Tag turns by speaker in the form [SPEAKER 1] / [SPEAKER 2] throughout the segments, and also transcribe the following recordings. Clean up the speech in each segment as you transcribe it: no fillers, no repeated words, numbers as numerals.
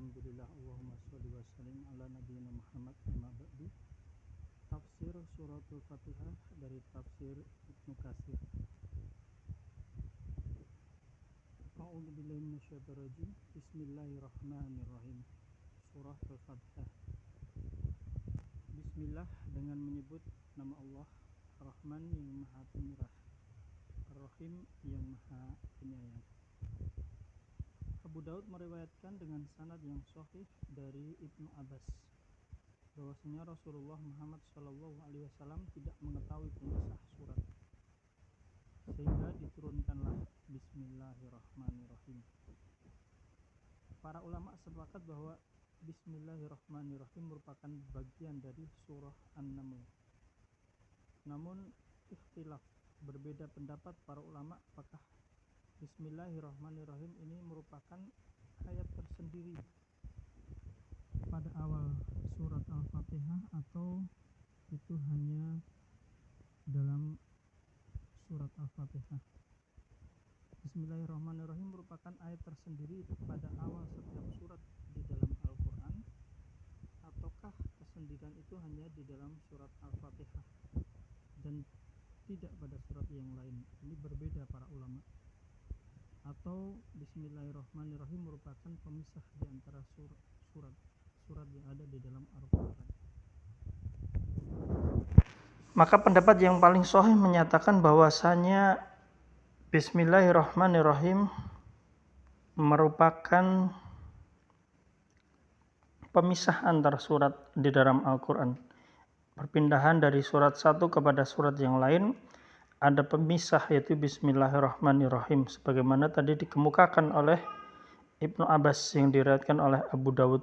[SPEAKER 1] Alhamdulillah, Allahumma sholli wa sallim ala nabiyina Muhammad. Amma ba'du. Tafsir suratul Fatihah dari tafsir Ibnu Katsir. A'udzu billahi minasyaitonir rajim. Bismillahirrahmanirrahim. Surah Al-Fatihah. Bismillah, dengan menyebut nama Allah, Ar-Rahman yang Maha Penyerah, Ar-Rahim yang Maha Penyayang. Abu Daud meriwayatkan dengan sanad yang sahih dari Ibnu Abbas bahwasanya Rasulullah Muhammad SAW tidak mengetahui pemisah surat, sehingga diturunkanlah Bismillahirrahmanirrahim. Para ulama sepakat bahwa Bismillahirrahmanirrahim merupakan bagian dari surah An-Naml. Namun ikhtilaf, berbeda pendapat para ulama apakah Bismillahirrahmanirrahim ini merupakan ayat tersendiri pada awal surat Al-Fatihah atau itu hanya dalam surat Al-Fatihah. Bismillahirrahmanirrahim merupakan ayat tersendiri pada awal setiap surat di dalam Al-Quran, ataukah kesendirian itu hanya di dalam surat Al-Fatihah dan tidak pada surat yang lain? Ini berbeda para ulama. Atau Bismillahirrahmanirrahim merupakan pemisah di antara surat yang ada di dalam Al-Quran. Maka pendapat yang paling sahih menyatakan bahwasanya Bismillahirrahmanirrahim merupakan pemisah antara surat di dalam Al-Quran. Perpindahan dari surat satu kepada surat yang lain ada pemisah, yaitu Bismillahirrahmanirrahim, sebagaimana tadi dikemukakan oleh Ibnu Abbas yang diriwayatkan oleh Abu Daud.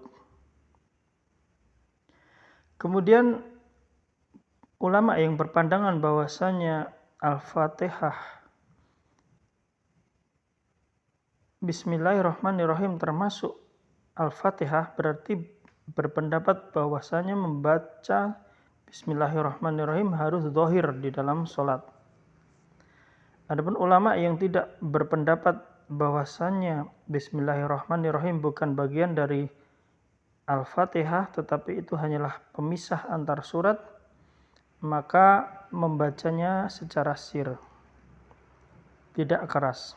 [SPEAKER 1] Kemudian ulama yang berpandangan bahwasanya Al-Fatihah Bismillahirrahmanirrahim termasuk Al-Fatihah berarti berpendapat bahwasanya membaca Bismillahirrahmanirrahim harus zahir di dalam sholat. Adapun ulama yang tidak berpendapat bahwasanya Bismillahirrahmanirrahim bukan bagian dari Al-Fatihah tetapi itu hanyalah pemisah antar surat, maka membacanya secara sir, tidak keras.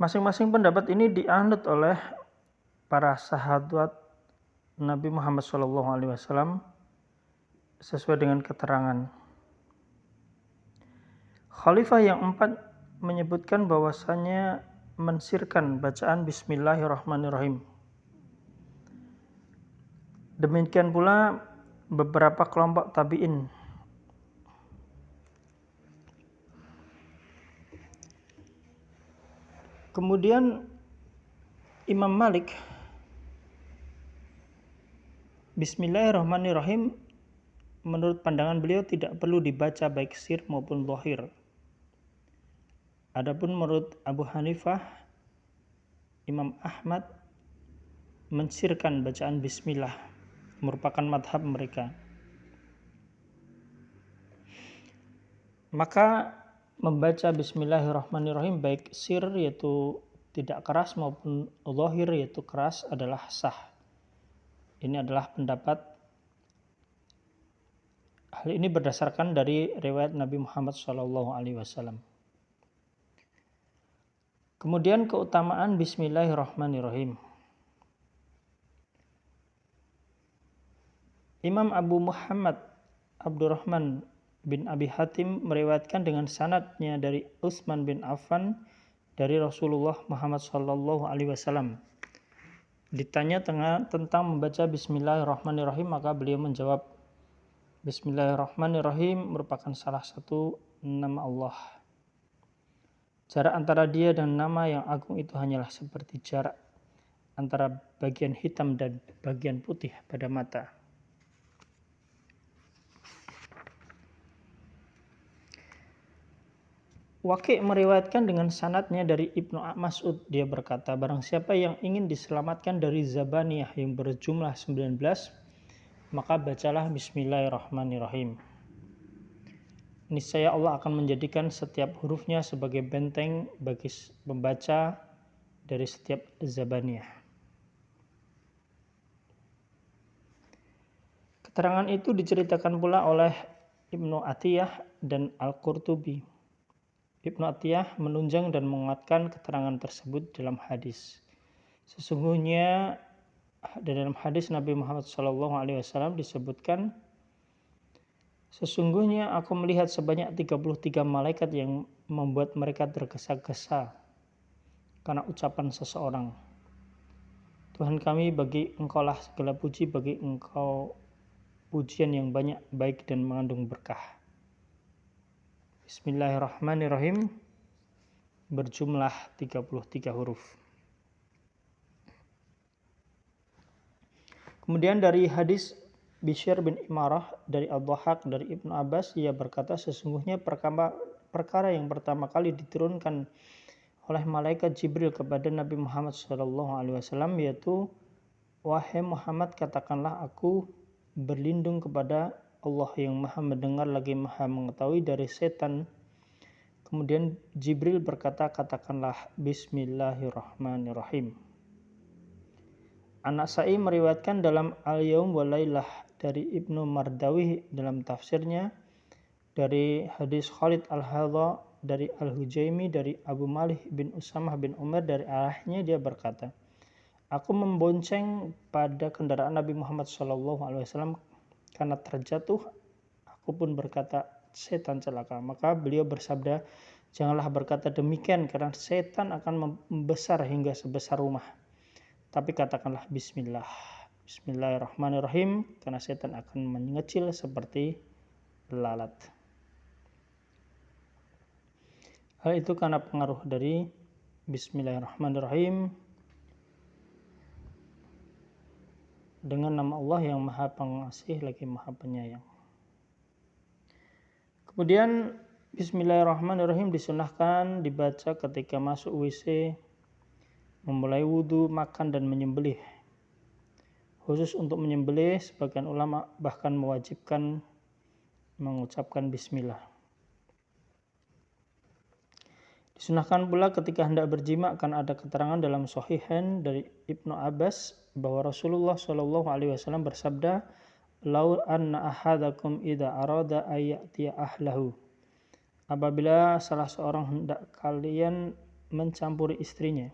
[SPEAKER 1] Masing-masing pendapat ini dianut oleh para sahabat Nabi Muhammad SAW sesuai dengan keterangan. Khalifah yang 4 menyebutkan bahwasanya mensirkan bacaan Bismillahirrahmanirrahim. Demikian pula beberapa kelompok tabi'in. Kemudian Imam Malik, Bismillahirrahmanirrahim menurut pandangan beliau tidak perlu dibaca baik sir maupun zahir. Adapun menurut Abu Hanifah, Imam Ahmad mensirkan bacaan bismillah, merupakan madhab mereka. Maka membaca Bismillahirrahmanirrahim baik sir yaitu tidak keras maupun zahir yaitu keras adalah sah. Ini adalah pendapat. Hal ini berdasarkan dari riwayat Nabi Muhammad SAW. Kemudian keutamaan Bismillahirrahmanirrahim. Imam Abu Muhammad Abdurrahman bin Abi Hatim meriwayatkan dengan sanadnya dari Utsman bin Affan dari Rasulullah Muhammad SAW. Ditanya tentang membaca Bismillahirrahmanirrahim, maka beliau menjawab, Bismillahirrahmanirrahim merupakan salah satu nama Allah. Jarak antara dia dan nama yang agung itu hanyalah seperti jarak antara bagian hitam dan bagian putih pada mata. Waqi' meriwayatkan dengan sanadnya dari Ibnu Mas'ud, dia berkata, barang siapa yang ingin diselamatkan dari Zabaniyah yang berjumlah 19, maka bacalah Bismillahirrahmanirrahim. Niscaya Allah akan menjadikan setiap hurufnya sebagai benteng bagi pembaca dari setiap zabaniyah. Keterangan itu diceritakan pula oleh Ibnu Atiyah dan Al-Qurtubi. Ibnu Atiyah menunjang dan menguatkan keterangan tersebut dalam hadis. Sesungguhnya dalam hadis Nabi Muhammad SAW disebutkan, sesungguhnya aku melihat sebanyak 33 malaikat yang membuat mereka tergesa-gesa karena ucapan seseorang. Tuhan kami, bagi Engkaulah segala puji, bagi Engkau pujian yang banyak, baik dan mengandung berkah. Bismillahirrahmanirrahim, berjumlah 33 huruf. Kemudian dari hadis Bishr bin Imarah dari Ad-Dhahak dari Ibnu Abbas, ia berkata, sesungguhnya perkara yang pertama kali diturunkan oleh malaikat Jibril kepada Nabi Muhammad SAW, yaitu, wahai Muhammad, katakanlah aku berlindung kepada Allah yang maha mendengar lagi maha mengetahui dari setan. Kemudian Jibril berkata, katakanlah Bismillahirrahmanirrahim. An-Nasa'i meriwayatkan dalam Al-Yaum wa Lailah dari Ibnu Mardawi dalam tafsirnya dari hadis Khalid Al-Hadha dari Al-Hujaimi dari Abu Malih bin Usamah bin Umar dari ayahnya, dia berkata, aku membonceng pada kendaraan Nabi Muhammad SAW karena terjatuh. Aku pun berkata, setan celaka. Maka beliau bersabda, janganlah berkata demikian karena setan akan membesar hingga sebesar rumah. Tapi katakanlah bismillah, bismillahirrahmanirrahim, karena setan akan mengecil seperti lalat. Hal itu karena pengaruh dari bismillahirrahmanirrahim dengan nama Allah yang maha pengasih lagi maha penyayang. Kemudian bismillahirrahmanirrahim disunahkan dibaca ketika masuk WC, memulai wudhu, makan dan menyembelih. Khusus untuk menyembelih, sebagian ulama bahkan mewajibkan mengucapkan bismillah. Disunahkan pula ketika hendak berjima, karena ada keterangan dalam Shahihain dari Ibnu Abbas bahwa Rasulullah SAW bersabda, "Lau anna ahadakum idza arada ayyatiya ahlahu." Apabila salah seorang hendak kalian mencampuri istrinya,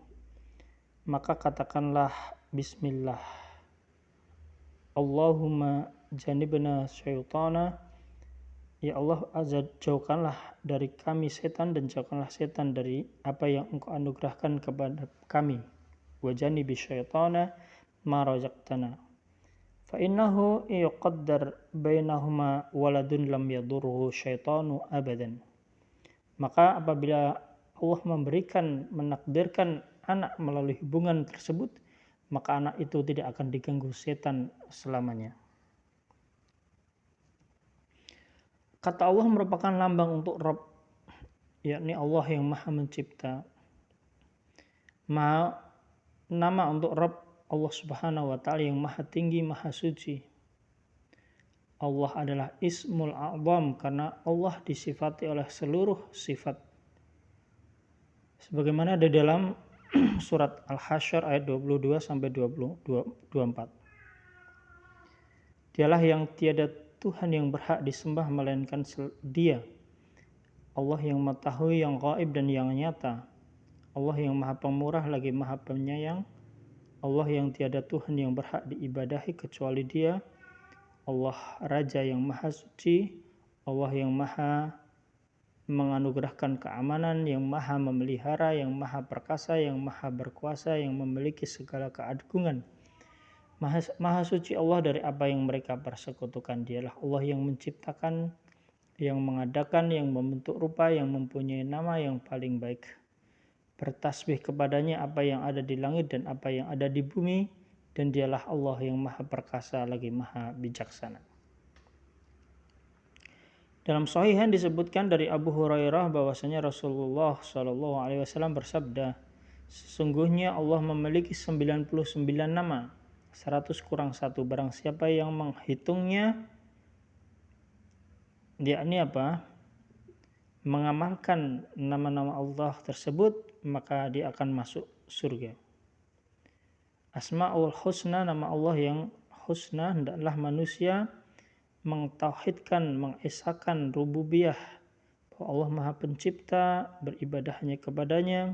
[SPEAKER 1] maka katakanlah bismillah. Allahumma janibna syaitana, ya Allah, jauhkanlah dari kami setan dan jauhkanlah setan dari apa yang Engkau anugerahkan kepada kami. Wa janibi syaitana ma razaqtana. Fa innahu yuqaddar bainahuma waladun lam yadurruhu syaitanu abadan. Maka apabila Allah menakdirkan anak melalui hubungan tersebut, maka anak itu tidak akan diganggu setan selamanya. Kata Allah merupakan lambang untuk Rabb, yakni Allah yang maha mencipta. Nama untuk Rabb Allah Subhanahu wa Ta'ala yang maha tinggi, maha suci. Allah adalah Ismul A'zam karena Allah disifati oleh seluruh sifat. Sebagaimana ada dalam surat Al-Hasyr ayat 22-24. Dialah yang tiada Tuhan yang berhak disembah melainkan Dia. Allah yang mengetahui yang gaib dan yang nyata. Allah yang maha pemurah lagi maha penyayang. Allah yang tiada Tuhan yang berhak diibadahi kecuali Dia. Allah Raja yang maha suci. Allah yang maha menganugerahkan keamanan, yang maha memelihara, yang maha perkasa, yang maha berkuasa, yang memiliki segala keagungan. Maha suci Allah dari apa yang mereka persekutukan. Dialah Allah yang menciptakan, yang mengadakan, yang membentuk rupa, yang mempunyai nama yang paling baik. Bertasbih kepadanya apa yang ada di langit dan apa yang ada di bumi, dan dialah Allah yang maha perkasa lagi maha bijaksana. Dalam Shahihain disebutkan dari Abu Hurairah bahwasanya Rasulullah SAW bersabda, sesungguhnya Allah memiliki 99 nama, 100 kurang 1. Barang siapa yang menghitungnya, yakni apa? Mengamalkan nama-nama Allah tersebut, maka dia akan masuk surga. Asmaul husna, nama Allah yang husna, hendaklah manusia mentauhidkan, mengesahkan rububiyah, bahwa Allah Maha Pencipta, beribadah hanya kepadanya.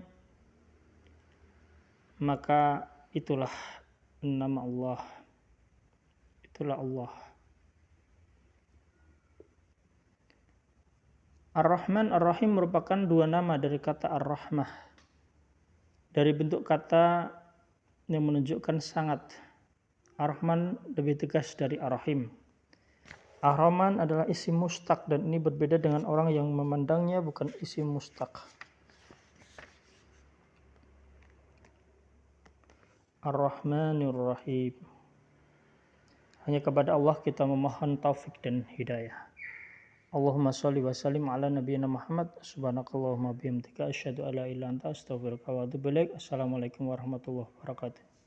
[SPEAKER 1] Maka itulah nama Allah, itulah Allah. Ar-Rahman, Ar-Rahim merupakan dua nama dari kata Ar-Rahmah. Dari bentuk kata yang menunjukkan sangat, Ar-Rahman lebih tegas dari Ar-Rahim. Ar-Rahman adalah isim mustaq, dan ini berbeda dengan orang yang memandangnya bukan isim mustaq. Ar-Rahmanir Rahim. Hanya kepada Allah kita memohon taufik dan hidayah. Allahumma sholli wa sallim ala nabiyyina Muhammad. Subhanakallahumma bihamdika asyhadu an la ilaha illa anta astaghfiruka wa atubu ilaik. Assalamualaikum warahmatullahi wabarakatuh.